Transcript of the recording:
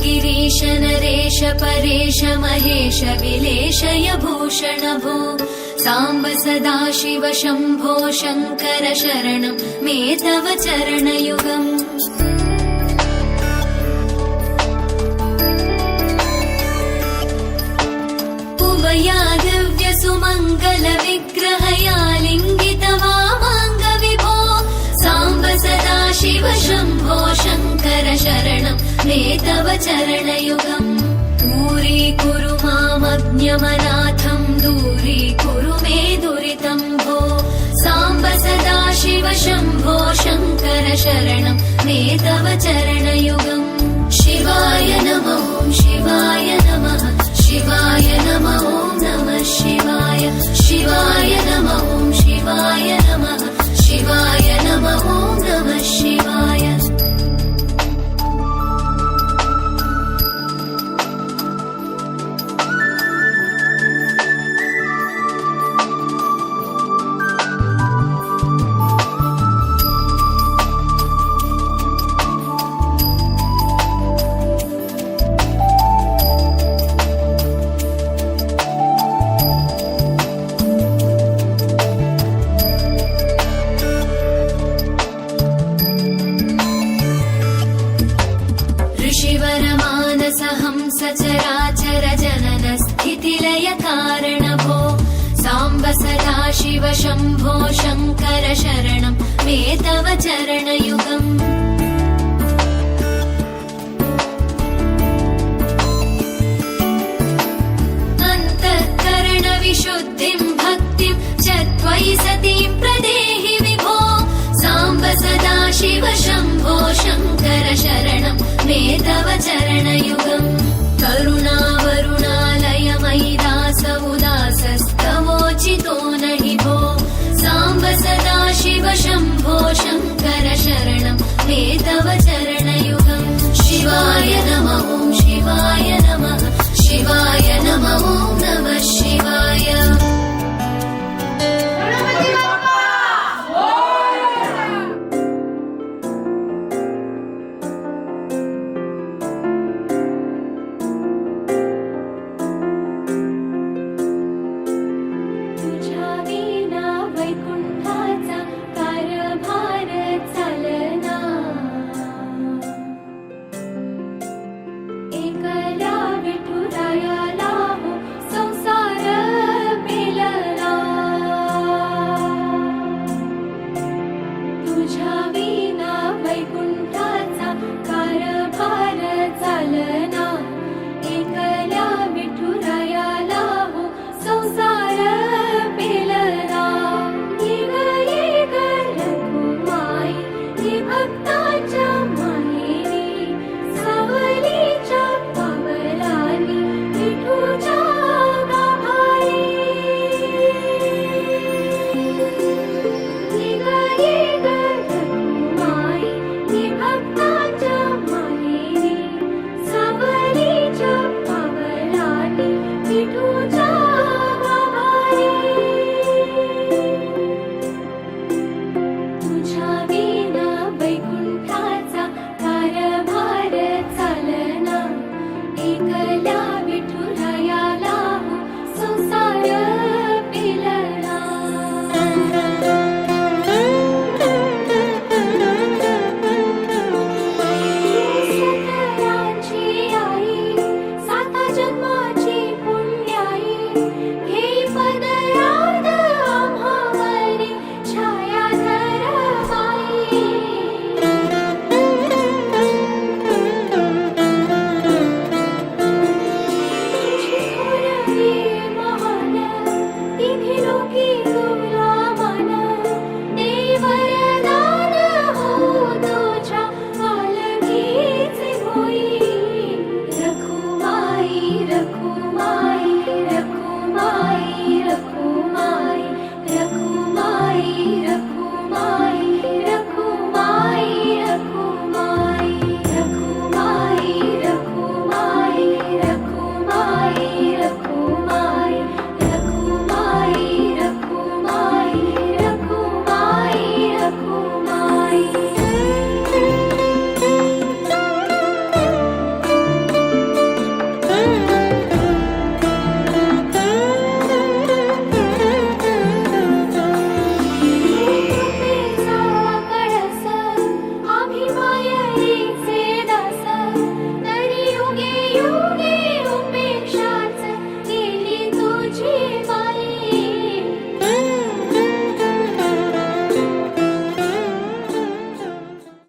गिरीश नरेश परेश महेश विलेशय भूषण भो साम्ब सदाशिव शम्भो शङ्कर शरणं मे तव चरणयुगम्। उमया दिव्य सुमङ्गल विग्रहया लिङ्गित वामाङ्ग विभो साम्ब सदाशिव शम्भो शङ्कर शरणं मे तव चरणयुगम्। दूरीकुरु मामज्ञमनाथं दूरीकुरु मे दुरितं भो साम्ब सदाशिव शम्भो शङ्कर शरणं मे तव चरणयुगम्। शिवाय नमः शिवाय नमः शिवाय नमः नमः शिवाय शिवाय नमः शिवाय नमः शिवाय नमः नमः शिवाय। सचराचर जनन स्थितिलय कारण भो साम्ब सदाशिव शम्भो शङ्कर शरणं मे तव चरणयुगम्। अन्तःकरण विशुद्धिं भक्तिं च त्वयि सतीं प्रदेहि विभो साम्ब सदाशिव शम्भो शङ्कर शरणं मे तव चरणयुगम्। करुणावरुणालय मयि दास उदासस्तवोचितो नहि भो साम्ब सदाशिव शम्भो शङ्कर शरणं मे तव चरणयुगम्। शिवाय नमः शिवाय